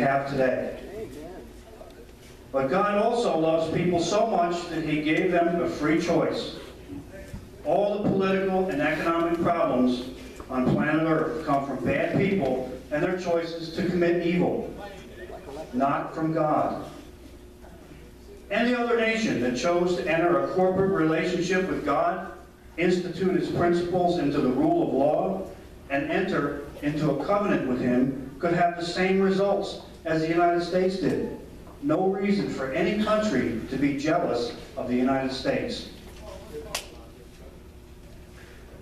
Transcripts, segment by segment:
have today. But God also loves people so much that he gave them a free choice. All the political and economic problems on planet Earth come from bad people and their choices to commit evil, not from God. Any other nation that chose to enter a corporate relationship with God, institute his principles into the rule of law, and enter into a covenant with him could have the same results as the United States did. No reason for any country to be jealous of the United States.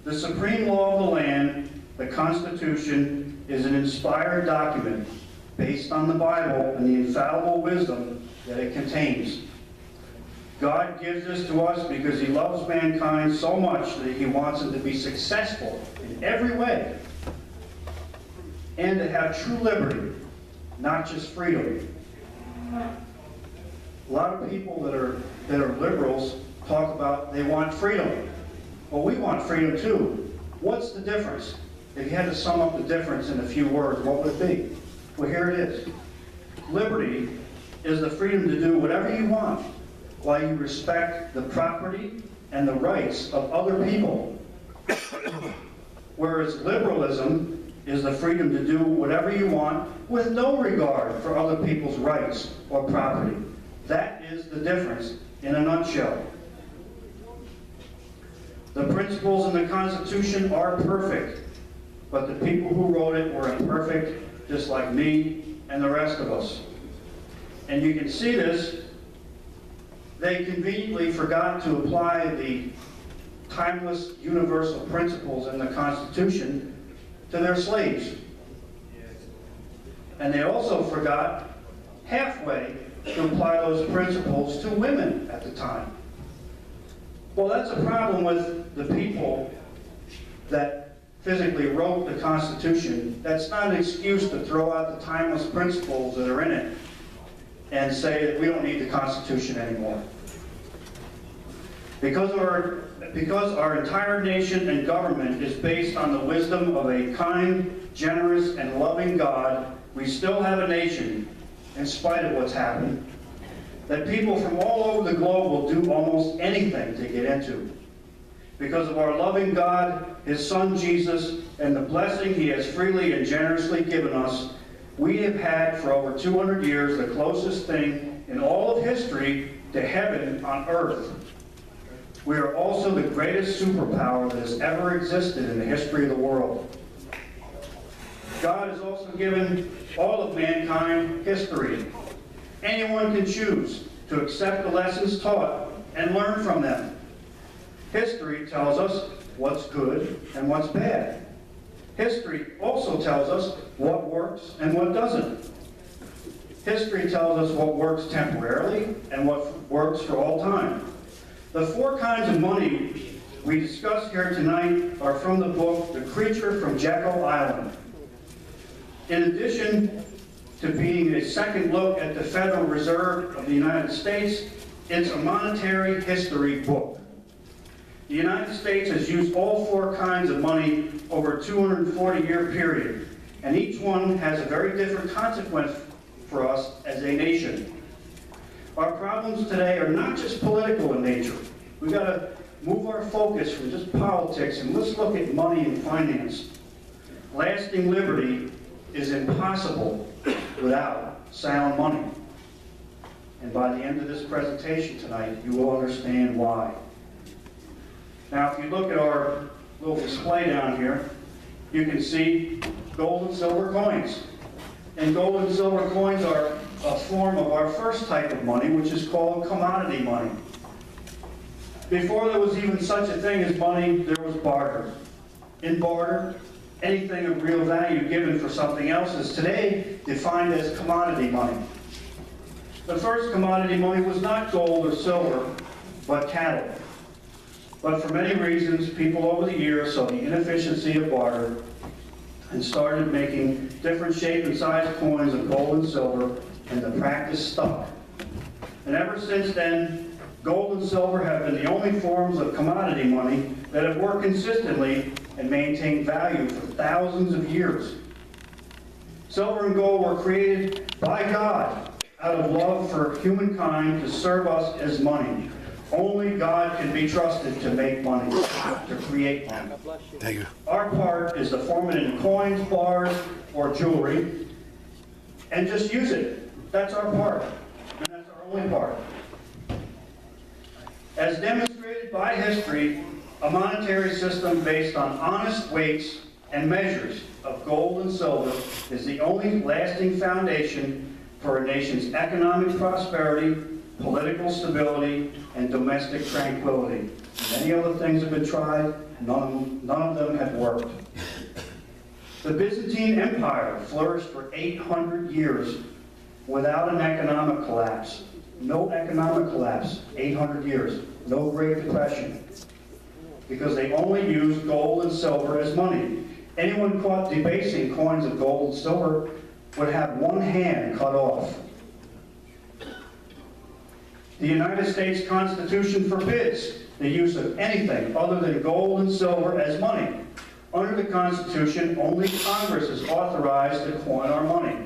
The supreme law of the land, the Constitution, is an inspired document based on the Bible and the infallible wisdom that it contains. God gives this to us because he loves mankind so much that he wants them to be successful in every way and to have true liberty, not just freedom. A lot of people that are liberals talk about they want freedom. Well, we want freedom too. What's the difference? If you had to sum up the difference in a few words, what would it be? Well, here it is. Liberty is the freedom to do whatever you want while you respect the property and the rights of other people. Whereas liberalism is the freedom to do whatever you want with no regard for other people's rights or property. That is the difference in a nutshell. The principles in the Constitution are perfect, but the people who wrote it were imperfect, just like me and the rest of us. And you can see this. They conveniently forgot to apply the timeless universal principles in the Constitution to their slaves. And they also forgot halfway to apply those principles to women at the time. Well, that's a problem with the people that physically wrote the Constitution. That's not an excuse to throw out the timeless principles that are in it and say that we don't need the Constitution anymore. Because our entire nation and government is based on the wisdom of a kind, generous, and loving God, we still have a nation, in spite of what's happened, that people from all over the globe will do almost anything to get into. Because of our loving God, his Son Jesus, and the blessing he has freely and generously given us, we have had for over 200 years the closest thing in all of history to heaven on earth. We are also the greatest superpower that has ever existed in the history of the world. God has also given all of mankind history. Anyone can choose to accept the lessons taught and learn from them. History tells us what's good and what's bad. History also tells us what works and what doesn't. History tells us what works temporarily and what works for all time. The 4 kinds of money we discuss here tonight are from the book The Creature from Jekyll Island. In addition to being a second look at the Federal Reserve of the United States, it's a monetary history book. The United States has used all 4 kinds of money over a 240-year period, and each one has a very different consequence for us as a nation. Our problems today are not just political in nature. We've got to move our focus from just politics and let's look at money and finance. Lasting liberty is impossible without sound money. And by the end of this presentation tonight, you will understand why. Now, if you look at our little display down here, you can see gold and silver coins. And gold and silver coins are a form of our first type of money, which is called commodity money. Before there was even such a thing as money, there was barter. In barter, anything of real value given for something else is today defined as commodity money. The first commodity money was not gold or silver, but cattle. But for many reasons, people over the years saw the inefficiency of barter and started making different shape and size coins of gold and silver, and the practice stuck. And ever since then, gold and silver have been the only forms of commodity money that have worked consistently and maintained value for thousands of years. Silver and gold were created by God out of love for humankind to serve us as money. Only God can be trusted to make money, to create money. Thank you. Our part is to form it in coins, bars, or jewelry, and just use it. That's our part, and that's our only part. As demonstrated by history, a monetary system based on honest weights and measures of gold and silver is the only lasting foundation for a nation's economic prosperity, political stability, and domestic tranquility. Many other things have been tried, none of them have worked. The Byzantine Empire flourished for 800 years without an economic collapse. No economic collapse, 800 years. No Great Depression. Because they only used gold and silver as money. Anyone caught debasing coins of gold and silver would have one hand cut off. The United States Constitution forbids the use of anything other than gold and silver as money. Under the Constitution, only Congress is authorized to coin our money.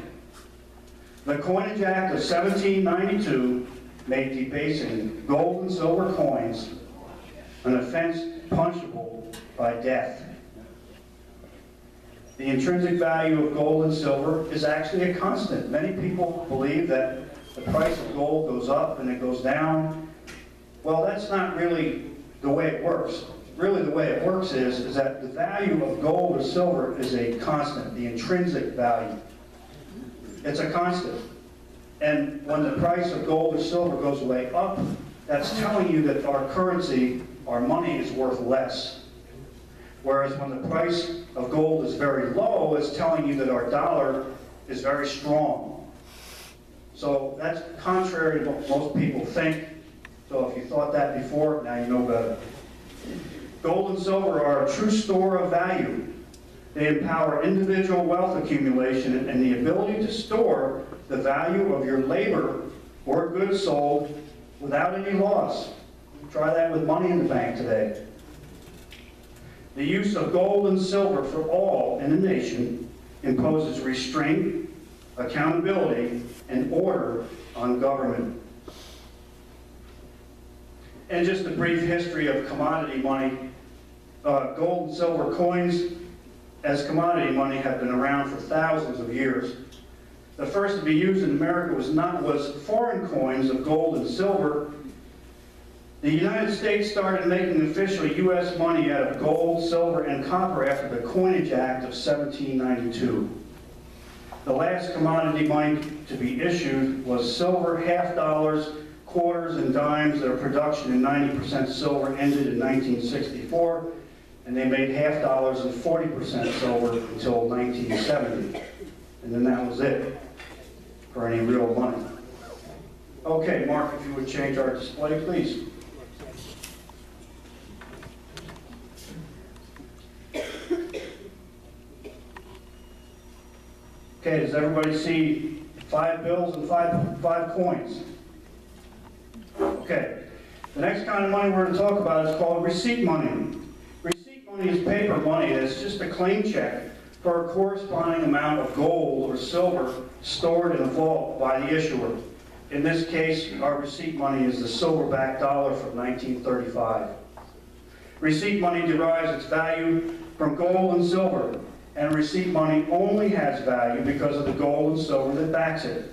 The Coinage Act of 1792 made debasing gold and silver coins an offense punishable by death. The intrinsic value of gold and silver is actually a constant. Many people believe that the price of gold goes up and it goes down. Well, that's not really the way it works. Really the way it works is that the value of gold or silver is a constant, the intrinsic value. It's a constant. And when the price of gold or silver goes way up, that's telling you that our currency, our money, is worth less. Whereas when the price of gold is very low, it's telling you that our dollar is very strong. So that's contrary to what most people think. So if you thought that before, now you know better. Gold and silver are a true store of value. They empower individual wealth accumulation and the ability to store the value of your labor or goods sold without any loss. Try that with money in the bank today. The use of gold and silver for all in a nation imposes restraint, accountability, and order on government. And just a brief history of commodity money. Gold and silver coins as commodity money have been around for thousands of years. The first to be used in America was foreign coins of gold and silver. The United States started making official U.S. money out of gold, silver, and copper after the Coinage Act of 1792. The last commodity money to be issued was silver half dollars, quarters, and dimes. Their production in 90% silver ended in 1964, and they made half dollars and 40% silver until 1970. And then that was it for any real money. Okay, Mark, if you would change our display, please. Okay, does everybody see 5 bills and five coins? Okay, the next kind of money we're going to talk about is called receipt money. Receipt money is paper money. It's just a claim check for a corresponding amount of gold or silver stored in a vault by the issuer. In this case, our receipt money is the silverback dollar from 1935. Receipt money derives its value from gold and silver, and receipt money only has value because of the gold and silver that backs it.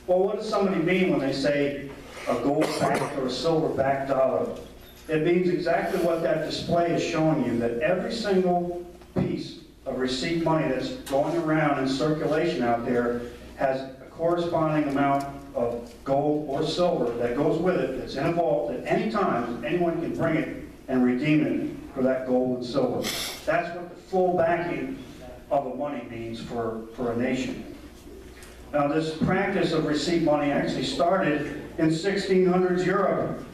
Well, what does somebody mean when they say a gold-backed or a silver-backed dollar? It means exactly what that display is showing you, that every single piece of receipt money that's going around in circulation out there has a corresponding amount of gold or silver that goes with it, that's in a vault at any time. Anyone can bring it and redeem it for that gold and silver. That's what the full backing of a money means for a nation. Now, this practice of receipt money actually started in 1600s Europe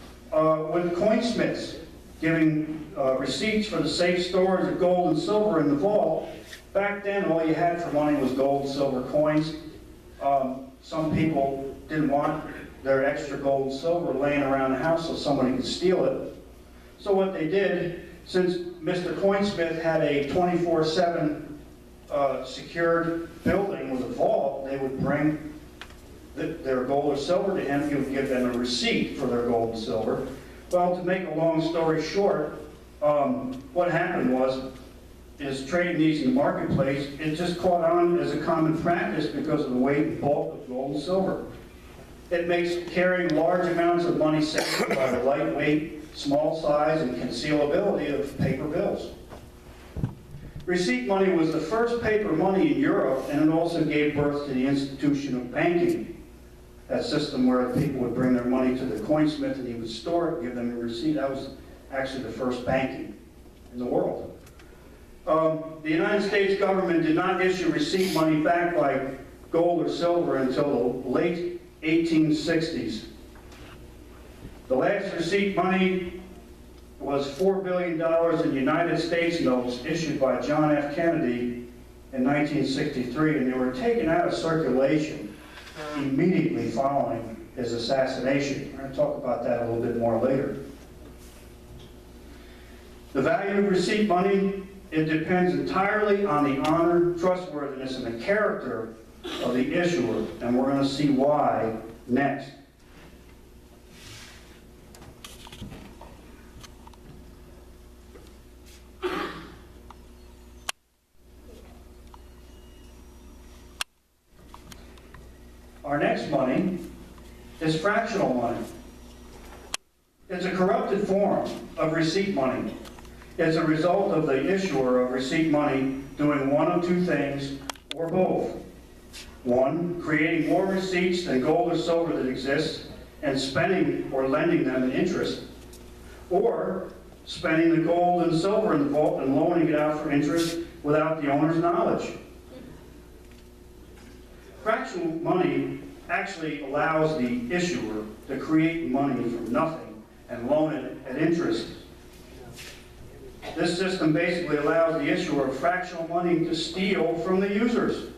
with coinsmiths giving receipts for the safe storage of gold and silver in the vault. Back then, all you had for money was gold and silver coins. Some people didn't want their extra gold and silver laying around the house so somebody could steal it. So what they did, since Mr. Coinsmith had a 24/7 secured building with a vault, they would bring their gold or silver to him. He would give them a receipt for their gold and silver. Well, to make a long story short, what happened is trading these in the marketplace, it just caught on as a common practice because of the weight and bulk of gold and silver. It makes carrying large amounts of money safe by the lightweight, small size, and concealability of paper bills. Receipt money was the first paper money in Europe, and it also gave birth to the institution of banking. That system where people would bring their money to the coinsmith and he would store it, give them a receipt. That was actually the first banking in the world. The United States government did not issue receipt money backed by gold or silver until the late 1860s. The last receipt money was $4 billion in United States notes issued by John F. Kennedy in 1963, and they were taken out of circulation immediately following his assassination. We're going to talk about that a little bit more later. The value of receipt money, it depends entirely on the honor, trustworthiness, and the character of the issuer, and we're going to see why next. Our next money is fractional money. It's a corrupted form of receipt money. It's a result of the issuer of receipt money doing one of two things, or both. One, creating more receipts than gold or silver that exists, and spending or lending them in interest. Or, spending the gold and silver in the vault and loaning it out for interest without the owner's knowledge. Fractional money actually allows the issuer to create money from nothing and loan it at interest. This system basically allows the issuer of fractional money to steal from the users.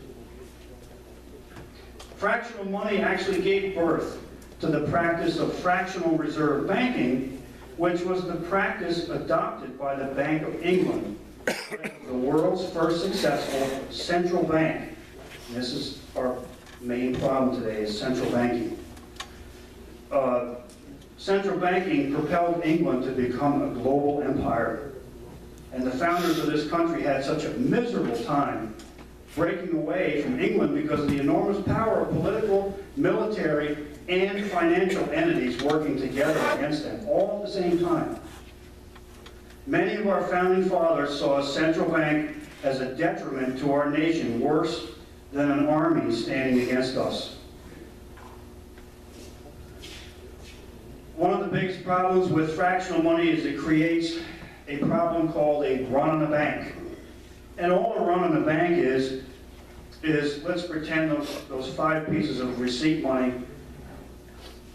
Fractional money actually gave birth to the practice of fractional reserve banking, which was the practice adopted by the Bank of England, the world's first successful central bank. And this is our main problem today, is central banking. Central banking propelled England to become a global empire. And the founders of this country had such a miserable time breaking away from England because of the enormous power of political, military, and financial entities working together against them, all at the same time. Many of our founding fathers saw a central bank as a detriment to our nation, worse than an army standing against us. One of the biggest problems with fractional money is it creates a problem called a run on the bank. And all a run on the bank is let's pretend those 5 pieces of receipt money,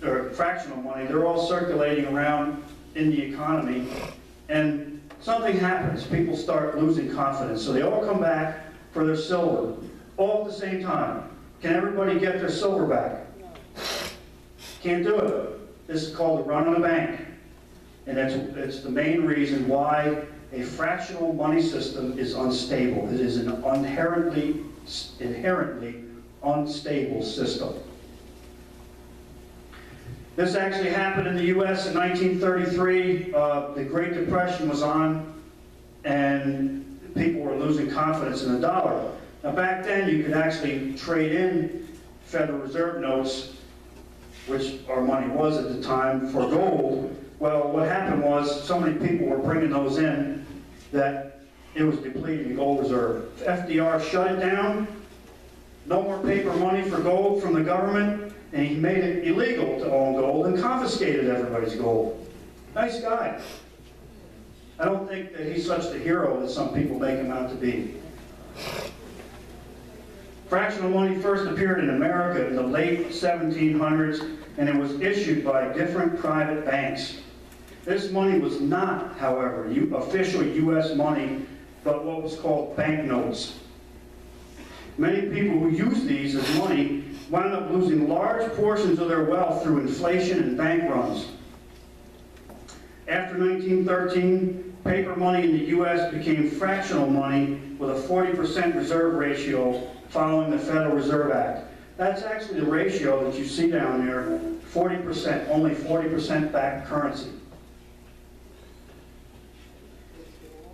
or fractional money, they're all circulating around in the economy, and something happens. People start losing confidence, so they all come back for their silver, all at the same time. Can everybody get their silver back? Can't do it. This is called a run on the bank. And it's the main reason why a fractional money system is unstable. It is an inherently unstable system. This actually happened in the U.S. in 1933. The Great Depression was on, and people were losing confidence in the dollar. Now back then, you could actually trade in Federal Reserve notes, which our money was at the time, for gold. Well, what happened was so many people were bringing those in that it was depleting the gold reserve. FDR shut it down. No more paper money for gold from the government, and he made it illegal to own gold and confiscated everybody's gold. Nice guy. I don't think that he's such the hero that some people make him out to be. Fractional money first appeared in America in the late 1700s, and it was issued by different private banks. This money was not, however, official U.S. money, but what was called banknotes. Many people who used these as money wound up losing large portions of their wealth through inflation and bank runs. After 1913, Paper money in the U.S. became fractional money with a 40% reserve ratio following the Federal Reserve Act. That's actually the ratio that you see down there, 40%, only 40% backed currency.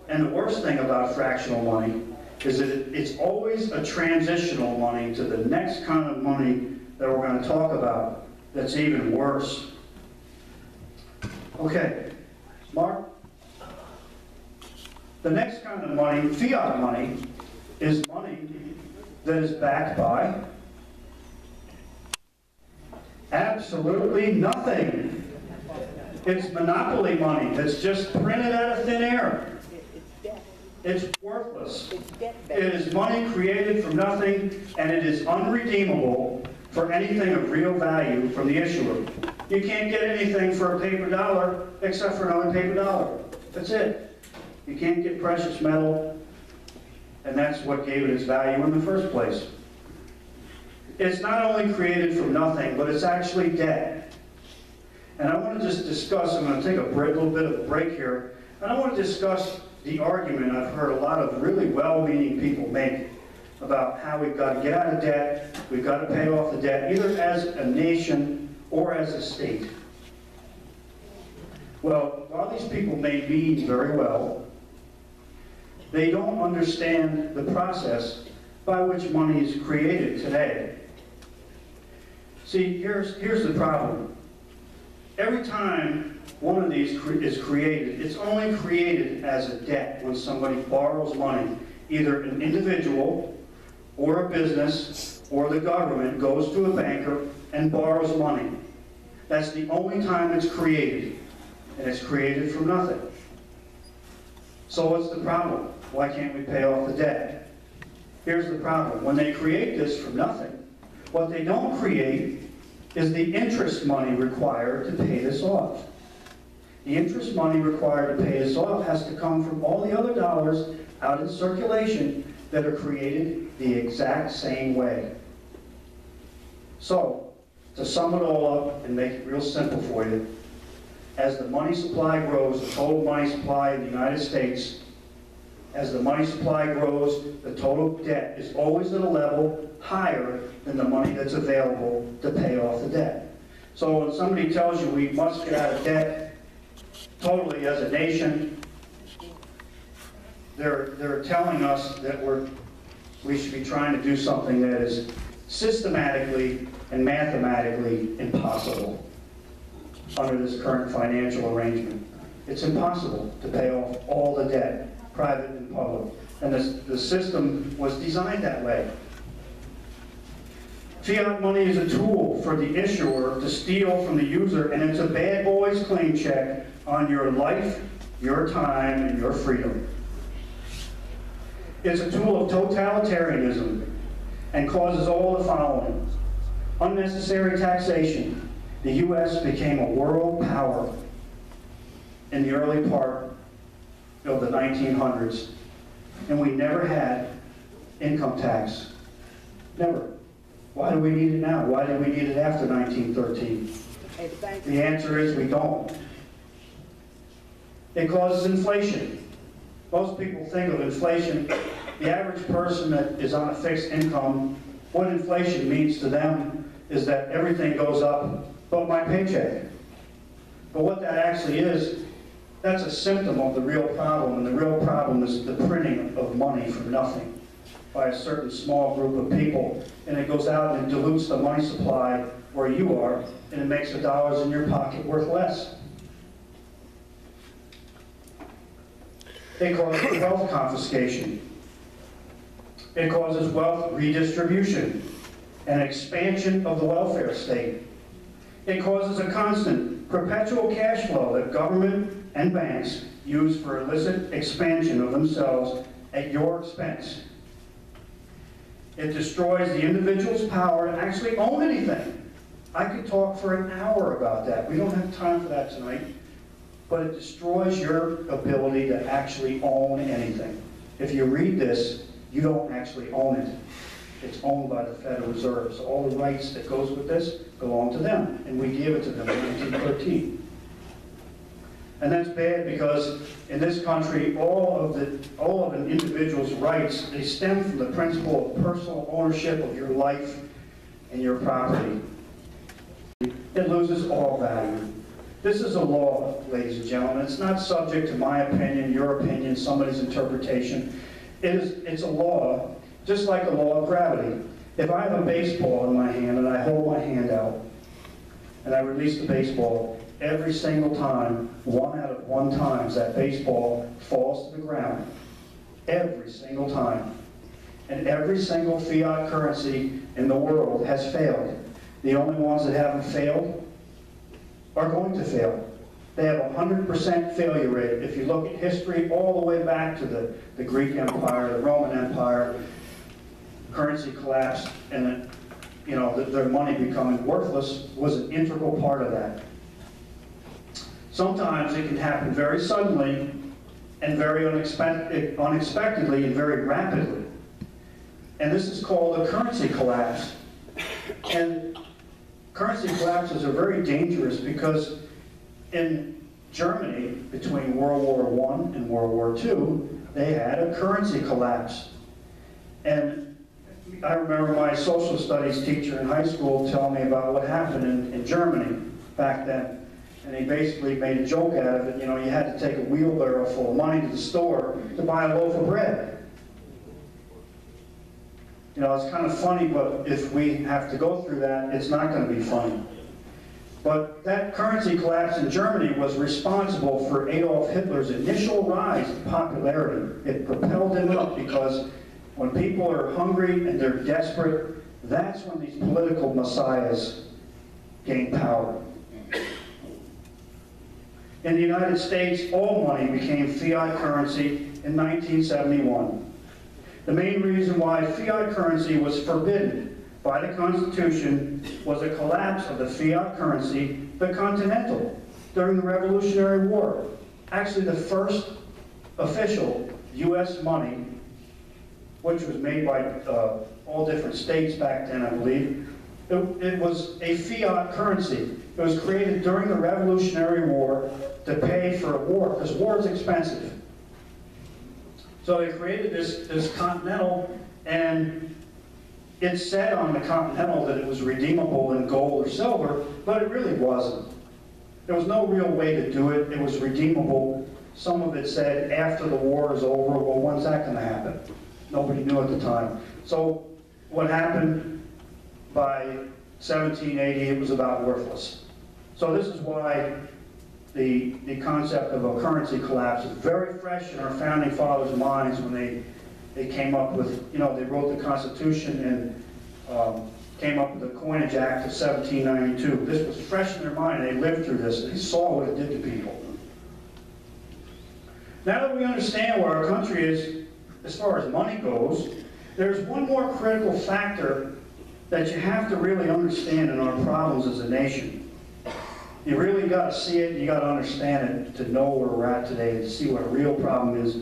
And the worst thing about fractional money is that it's always a transitional money to the next kind of money that we're going to talk about that's even worse. Okay, Mark? The next kind of money, fiat money, is money that is backed by absolutely nothing. It's monopoly money that's just printed out of thin air. It's worthless. It is money created from nothing, and it is unredeemable for anything of real value from the issuer. You can't get anything for a paper dollar except for another paper dollar. That's it. You can't get precious metal, and that's what gave it its value in the first place. It's not only created from nothing, but it's actually debt. And I want to just discuss, I'm going to take a little bit of a break here, and I want to discuss the argument I've heard a lot of really well-meaning people make about how we've got to get out of debt, we've got to pay off the debt, either as a nation or as a state. Well, while these people may mean very well, they don't understand the process by which money is created today. See, here's the problem. Every time one of these is created, it's only created as a debt when somebody borrows money. Either an individual or a business or the government goes to a banker and borrows money. That's the only time it's created, and it's created from nothing. So what's the problem? Why can't we pay off the debt? Here's the problem. When they create this from nothing, what they don't create is the interest money required to pay this off. The interest money required to pay this off has to come from all the other dollars out in circulation that are created the exact same way. So, to sum it all up and make it real simple for you, as the money supply grows, the total money supply in the United States, as the money supply grows, the total debt is always at a level higher than the money that's available to pay off the debt. So when somebody tells you we must get out of debt totally as a nation, they're telling us that we should be trying to do something that is systematically and mathematically impossible under this current financial arrangement. It's impossible to pay off all the debt, private and public. And the system was designed that way. Fiat money is a tool for the issuer to steal from the user, and it's a bad boy's claim check on your life, your time, and your freedom. It's a tool of totalitarianism and causes all the following. Unnecessary taxation. The U.S. became a world power in the early part of the 1900s, and we never had income tax. Never. Why do we need it now? Why did we need it after 1913? The answer is we don't. It causes inflation. Most people think of inflation, the average person that is on a fixed income, what inflation means to them is that everything goes up but my paycheck. But what that actually is, that's a symptom of the real problem, and the real problem is the printing of money from nothing by a certain small group of people, and it goes out and it dilutes the money supply where you are, and it makes the dollars in your pocket worth less. It causes wealth confiscation. It causes wealth redistribution and expansion of the welfare state. It causes a constant, perpetual cash flow that government and banks use for illicit expansion of themselves at your expense. It destroys the individual's power to actually own anything. I could talk for an hour about that. We don't have time for that tonight. But it destroys your ability to actually own anything. If you read this, you don't actually own it. It's owned by the Federal Reserve. So all the rights that goes with this belong to them. And we gave it to them in 1913. And that's bad because in this country, all of an individual's rights, they stem from the principle of personal ownership of your life and your property. It loses all value. This is a law, ladies and gentlemen. It's not subject to my opinion, your opinion, somebody's interpretation. It's a law, just like the law of gravity. If I have a baseball in my hand and I hold my hand out and I release the baseball, every single time, 1 out of 1 times, that baseball falls to the ground. Every single time. And every single fiat currency in the world has failed. The only ones that haven't failed are going to fail. They have a 100% failure rate. If you look at history all the way back to the Greek Empire, the Roman Empire, currency collapse, and their money becoming worthless was an integral part of that. Sometimes it can happen very suddenly and very unexpectedly and very rapidly. And this is called a currency collapse. And currency collapses are very dangerous because in Germany, between World War I and World War II, they had a currency collapse. And I remember my social studies teacher in high school telling me about what happened in Germany back then. And he basically made a joke out of it. You had to take a wheelbarrow full of money to the store to buy a loaf of bread. It's kind of funny, but if we have to go through that, it's not going to be funny. But that currency collapse in Germany was responsible for Adolf Hitler's initial rise in popularity. It propelled him up because when people are hungry and they're desperate, that's when these political messiahs gain power. In the United States, all money became fiat currency in 1971. The main reason why fiat currency was forbidden by the Constitution was a collapse of the fiat currency, the Continental, during the Revolutionary War. Actually, the first official U.S. money, which was made by all different states back then, I believe, it was a fiat currency. It was created during the Revolutionary War to pay for a war, because war is expensive. So they created this Continental, and it said on the Continental that it was redeemable in gold or silver, but it really wasn't. There was no real way to do it. It was redeemable. Some of it said after the war is over. Well, when's that going to happen? Nobody knew at the time. So what happened by 1780, it was about worthless. So this is why the concept of a currency collapse is very fresh in our founding fathers' minds when they came up with, they wrote the Constitution and came up with the Coinage Act of 1792. This was fresh in their mind. They lived through this. They saw what it did to people. Now that we understand where our country is as far as money goes, there's one more critical factor that you have to really understand in our problems as a nation. You really got to see it, and you got to understand it to know where we're at today, to see what a real problem is.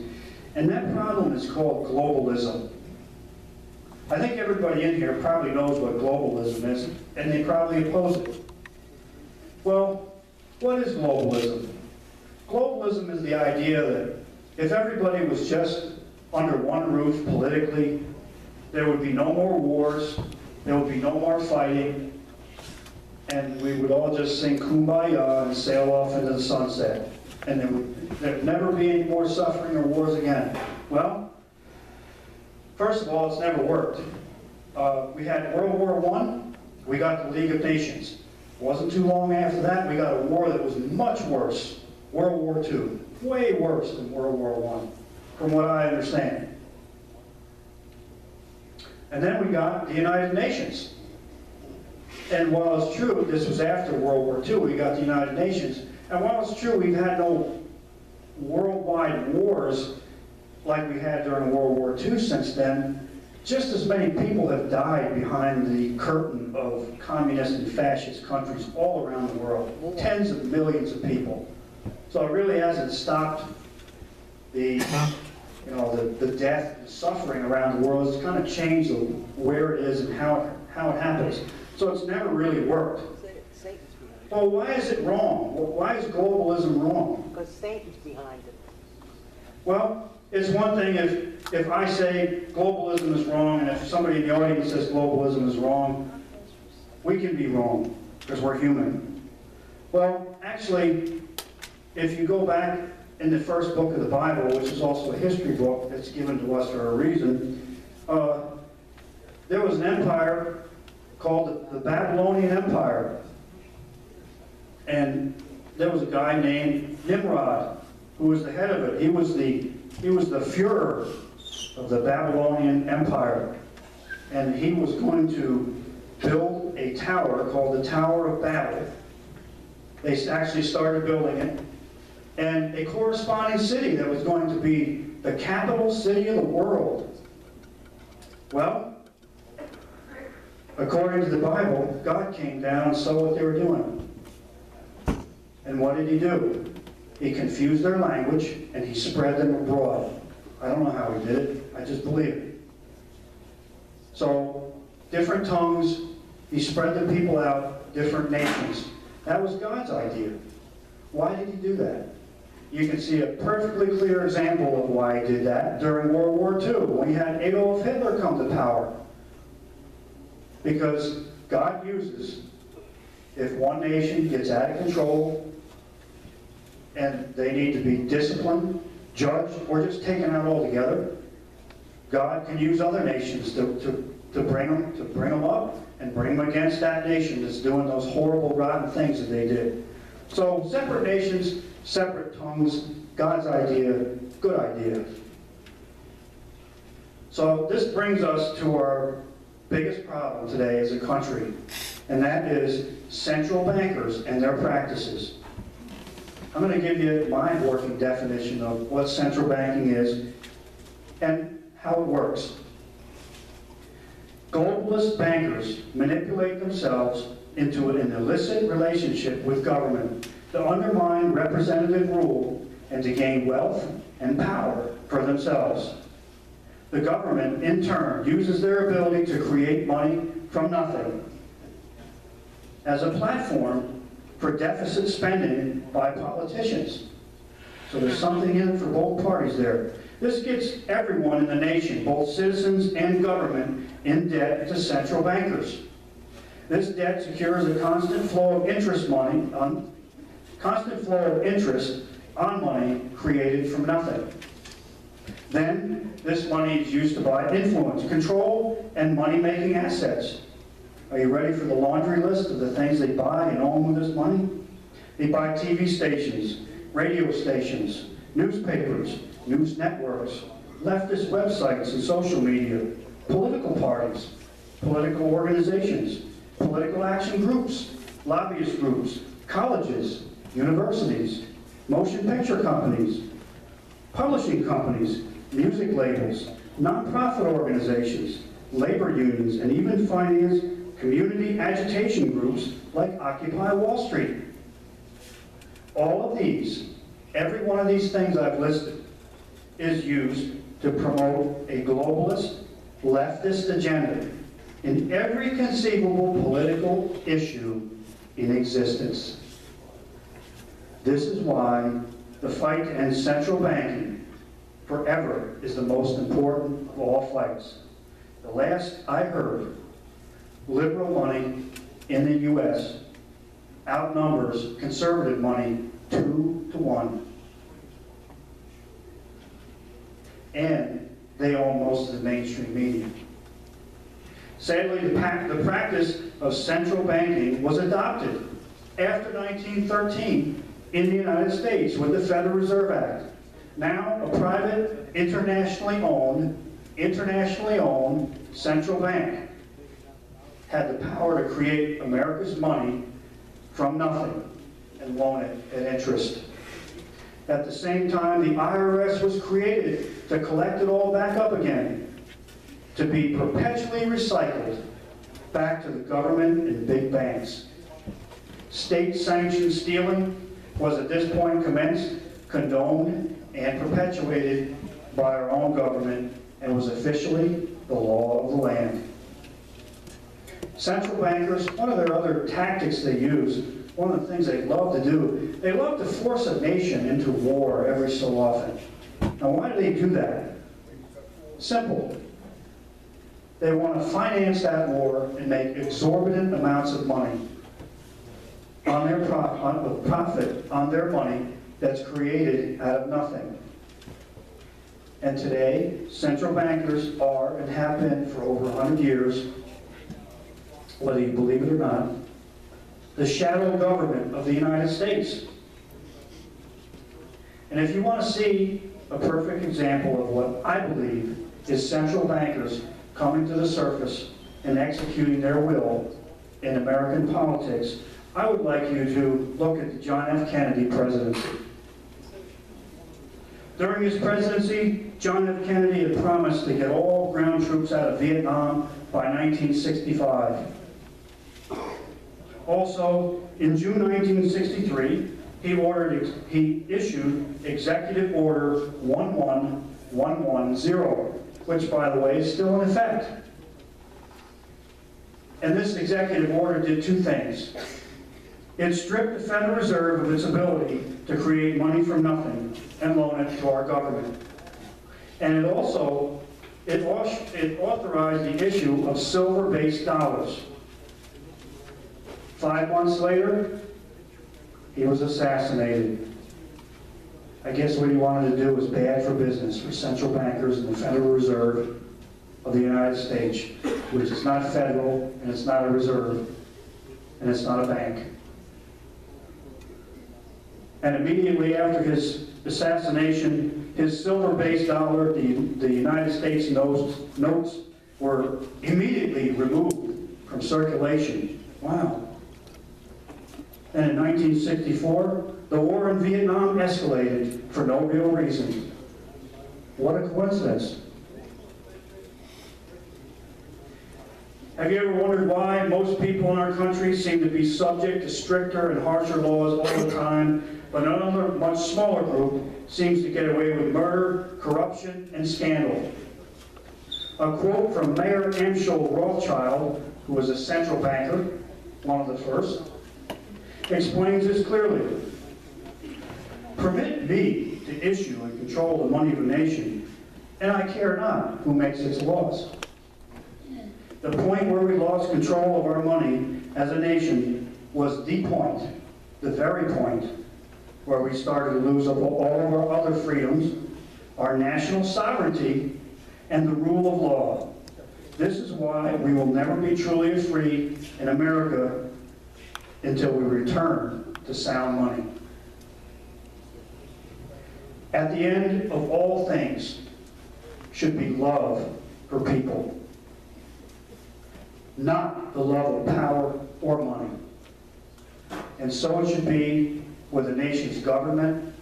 And that problem is called globalism. I think everybody in here probably knows what globalism is, and they probably oppose it. Well, what is globalism? Globalism is the idea that if everybody was just under one roof politically, there would be no more wars, there would be no more fighting, and we would all just sing Kumbaya and sail off into the sunset. And there would never be any more suffering or wars again. Well, first of all, it's never worked. We had World War I, we got the League of Nations. It wasn't too long after that, we got a war that was much worse, World War II. Way worse than World War I, from what I understand. And then we got the United Nations. And while it's true, this was after World War II, we got the United Nations. And while it's true, we've had no worldwide wars like we had during World War II since then, just as many people have died behind the curtain of communist and fascist countries all around the world. Tens of millions of people. So it really hasn't stopped the death and suffering around the world. It's kind of changed where it is and how it happens. So it's never really worked. Well, why is it wrong? Why is globalism wrong? Because Satan's behind it. Well, it's one thing if I say globalism is wrong, and if somebody in the audience says globalism is wrong, we can be wrong, because we're human. Well, actually, if you go back in the first book of the Bible, which is also a history book that's given to us for a reason, there was an empire called the Babylonian Empire. And there was a guy named Nimrod who was the head of it. He was the Führer of the Babylonian Empire. And he was going to build a tower called the Tower of Babel. They actually started building it. And a corresponding city that was going to be the capital city of the world. Well, according to the Bible, God came down and saw what they were doing. And what did he do? He confused their language and he spread them abroad. I don't know how he did it, I just believe it. So, different tongues, he spread the people out, different nations. That was God's idea. Why did he do that? You can see a perfectly clear example of why he did that during World War II, when he had Adolf Hitler come to power. Because God uses, if one nation gets out of control and they need to be disciplined, judged, or just taken out altogether, God can use other nations to bring them up and bring them against that nation that's doing those horrible, rotten things that they did. So separate nations, separate tongues, God's idea, good idea. So this brings us to our biggest problem today as a country, and that is central bankers and their practices. I'm going to give you my working definition of what central banking is and how it works. Globalist bankers manipulate themselves into an illicit relationship with government to undermine representative rule and to gain wealth and power for themselves. The government, in turn, uses their ability to create money from nothing as a platform for deficit spending by politicians. So there's something in it for both parties there. This gets everyone in the nation, both citizens and government, in debt to central bankers. This debt secures a constant flow of interest on money created from nothing. Then, this money is used to buy influence, control, and money-making assets. Are you ready for the laundry list of the things they buy and own with this money? They buy TV stations, radio stations, newspapers, news networks, leftist websites and social media, political parties, political organizations, political action groups, lobbyist groups, colleges, universities, motion picture companies, publishing companies, music labels, nonprofit organizations, labor unions, and even finance community agitation groups like Occupy Wall Street. All of these, every one of these things I've listed, is used to promote a globalist, leftist agenda in every conceivable political issue in existence. This is why the fight to end central banking forever is the most important of all fights. The last I heard, liberal money in the U.S. outnumbers conservative money 2 to 1. And they own most of the mainstream media. Sadly, the practice of central banking was adopted after 1913 in the United States with the Federal Reserve Act. Now, a private, internationally owned central bank had the power to create America's money from nothing and loan it at interest. At the same time, the IRS was created to collect it all back up again, to be perpetually recycled back to the government and big banks. State-sanctioned stealing was at this point commenced, condoned, and perpetuated by our own government and was officially the law of the land. Central bankers, one of their other tactics they use one of the things they love to do, they love to force a nation into war every so often. Now, why do they do that? Simple. They want to finance that war and make exorbitant amounts of money on their profit on their money that's created out of nothing. And today, central bankers are and have been for over 100 years, whether you believe it or not, the shadow government of the United States. And if you want to see a perfect example of what I believe is central bankers coming to the surface and executing their will in American politics, I would like you to look at the John F. Kennedy presidency. During his presidency, John F. Kennedy had promised to get all ground troops out of Vietnam by 1965. Also, in June 1963, he issued Executive Order 11110, which, by the way, is still in effect. And this executive order did two things. It stripped the Federal Reserve of its ability to create money from nothing and loan it to our government. And it authorized the issue of silver-based dollars. 5 months later, he was assassinated. I guess what he wanted to do was bad for business for central bankers and the Federal Reserve of the United States, which is not federal, and it's not a reserve, and it's not a bank. And immediately after his assassination, his silver-based dollar, the United States notes were immediately removed from circulation. Wow. And in 1964, the war in Vietnam escalated for no real reason. What a coincidence. Have you ever wondered why most people in our country seem to be subject to stricter and harsher laws all the time, but another much smaller group seems to get away with murder, corruption, and scandal? A quote from Mayor Amschel Rothschild, who was a central banker, one of the first, explains this clearly. Permit me to issue and control the money of a nation, and I care not who makes its laws. The point where we lost control of our money as a nation was the point, the very point, where we started to lose all of our other freedoms, our national sovereignty, and the rule of law. This is why we will never be truly free in America until we return to sound money. At the end of all things should be love for people, not the love of power or money. And so it should be with a nation's government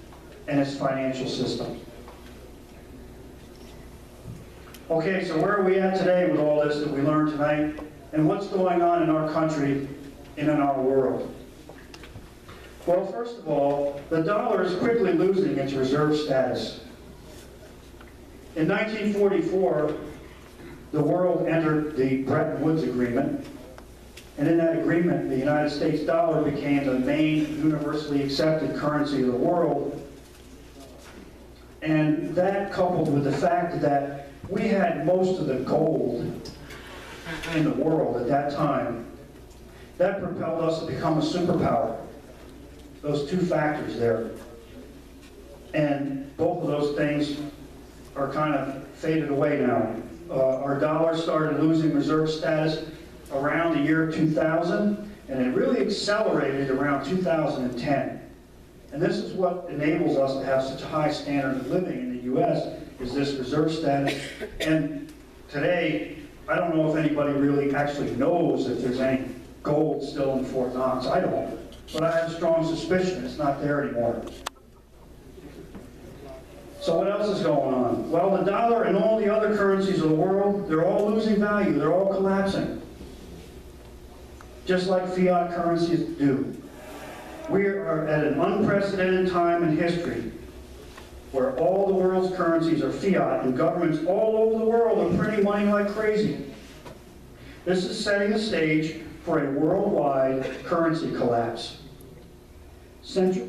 and its financial system. Okay, so where are we at today with all this that we learned tonight? And what's going on in our country and in our world? Well, first of all, the dollar is quickly losing its reserve status. In 1944, the world entered the Bretton Woods Agreement, and in that agreement, the United States dollar became the main universally accepted currency of the world. And that, coupled with the fact that we had most of the gold in the world at that time, that propelled us to become a superpower. Those two factors there. And both of those things are kind of faded away now. Our dollar started losing reserve status around the year 2000, and it really accelerated around 2010. And this is what enables us to have such a high standard of living in the U.S., is this reserve status. And today, I don't know if anybody really actually knows if there's any gold still in Fort Knox. I don't. But I have a strong suspicion it's not there anymore. So what else is going on? Well, the dollar and all the other currencies of the world, they're all losing value. They're all collapsing. Just like fiat currencies do. We are at an unprecedented time in history where all the world's currencies are fiat and governments all over the world are printing money like crazy. This is setting the stage for a worldwide currency collapse. Central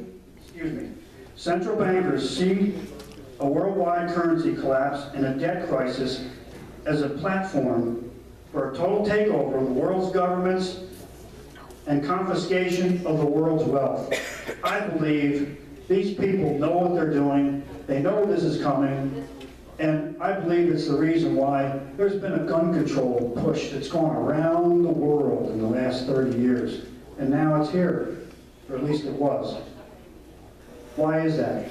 bankers see a worldwide currency collapse and a debt crisis as a platform for a total takeover of the world's governments and confiscation of the world's wealth. I believe these people know what they're doing, they know this is coming, and I believe it's the reason why there's been a gun control push that's gone around the world in the last 30 years, and now it's here, or at least it was. Why is that?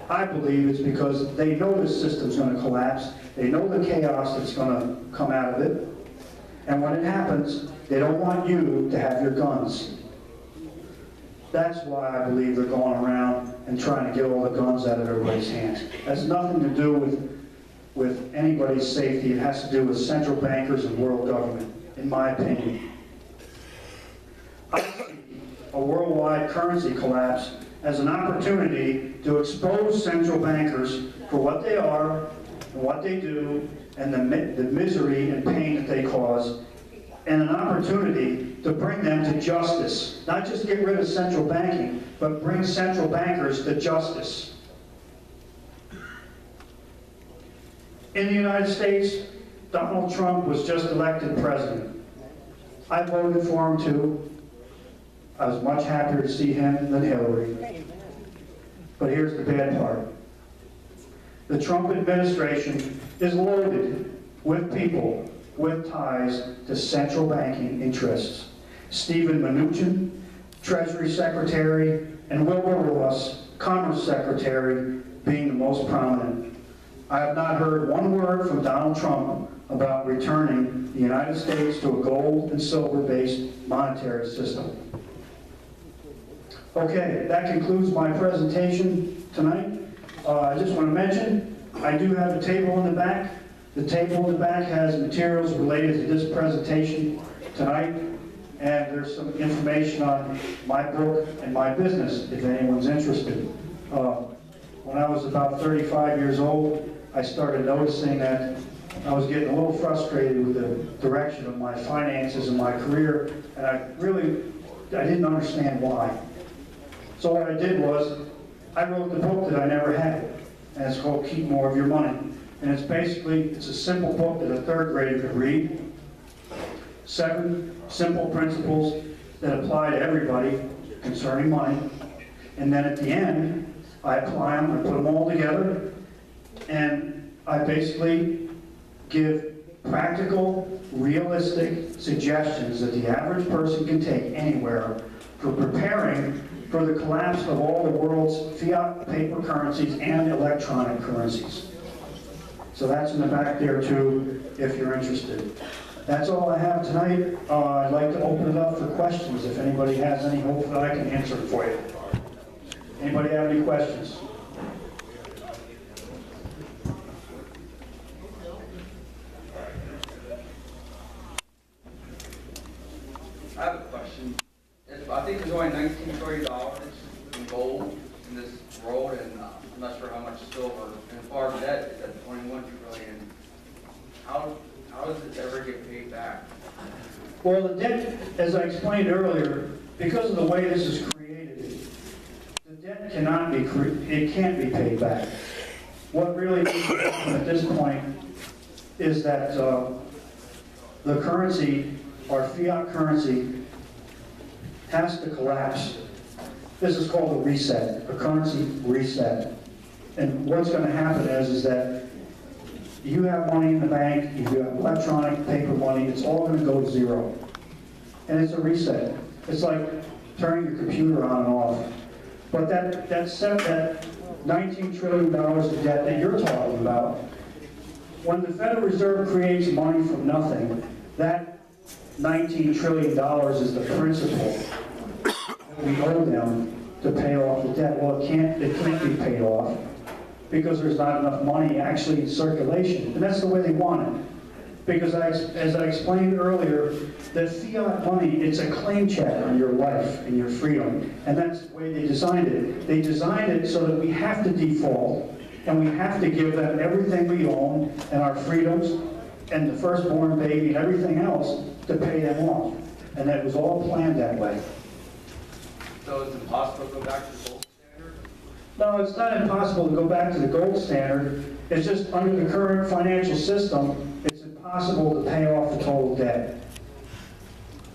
I believe it's because they know this system's going to collapse, they know the chaos that's going to come out of it, and when it happens, they don't want you to have your guns. That's why I believe they're going around and trying to get all the guns out of everybody's hands. It has nothing to do with anybody's safety. It has to do with central bankers and world government, in my opinion. I see a worldwide currency collapse as an opportunity to expose central bankers for what they are and what they do and the misery and pain that they cause, and an opportunity to bring them to justice. Not just get rid of central banking, but bring central bankers to justice. In the United States, Donald Trump was just elected president. I voted for him too. I was much happier to see him than Hillary. But here's the bad part. The Trump administration is loaded with people with ties to central banking interests. Stephen Mnuchin, Treasury Secretary, and Wilbur Ross, Commerce Secretary, being the most prominent. I have not heard one word from Donald Trump about returning the United States to a gold and silver-based monetary system. Okay, that concludes my presentation tonight. I just want to mention, I do have a table in the back. The table in the back has materials related to this presentation tonight, and there's some information on my book and my business, if anyone's interested. When I was about 35 years old, I started noticing that I was getting a little frustrated with the direction of my finances and my career, and I didn't understand why. So what I did was, I wrote the book that I never had, and it's called Keep More of Your Money. And it's a simple book that a third grader could read. 7 simple principles that apply to everybody concerning money. And then at the end, I apply them, I put them all together, and I basically give practical, realistic suggestions that the average person can take anywhere for preparing for the collapse of all the world's fiat paper currencies and electronic currencies. So that's in the back there too, if you're interested. That's all I have tonight. I'd like to open it up for questions if anybody has any. Hope that I can answer it for you. Anybody have any questions? I have a question. I think there's only $19 trillion in gold in this world, and I'm not sure how much silver. And as far as debt, it's at $21 trillion. How does it ever get paid back? Well, the debt, as I explained earlier, because of the way this is created, the debt can't be paid back. What really needs to happen at this point is that the currency, our fiat currency, has to collapse. This is called a reset, a currency reset. And what's going to happen is that you have money in the bank, you have electronic paper money, it's all going to go to zero. And it's a reset. It's like turning your computer on and off. But that $19 trillion of debt that you're talking about, when the Federal Reserve creates money from nothing, that $19 trillion is the principal that we owe them to pay off the debt. Well, it can't be paid off because there's not enough money actually in circulation. And that's the way they want it. Because as I explained earlier, that fiat money, it's a claim check on your life and your freedom. And that's the way they designed it. They designed it so that we have to default, and we have to give them everything we own and our freedoms and the firstborn baby and everything else to pay them off. And that was all planned that way. So it's impossible to go back to the gold standard? No, it's not impossible to go back to the gold standard. It's just under the current financial system, it's impossible to pay off the total debt.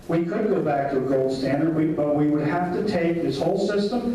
We could go back to a gold standard, but we would have to take this whole system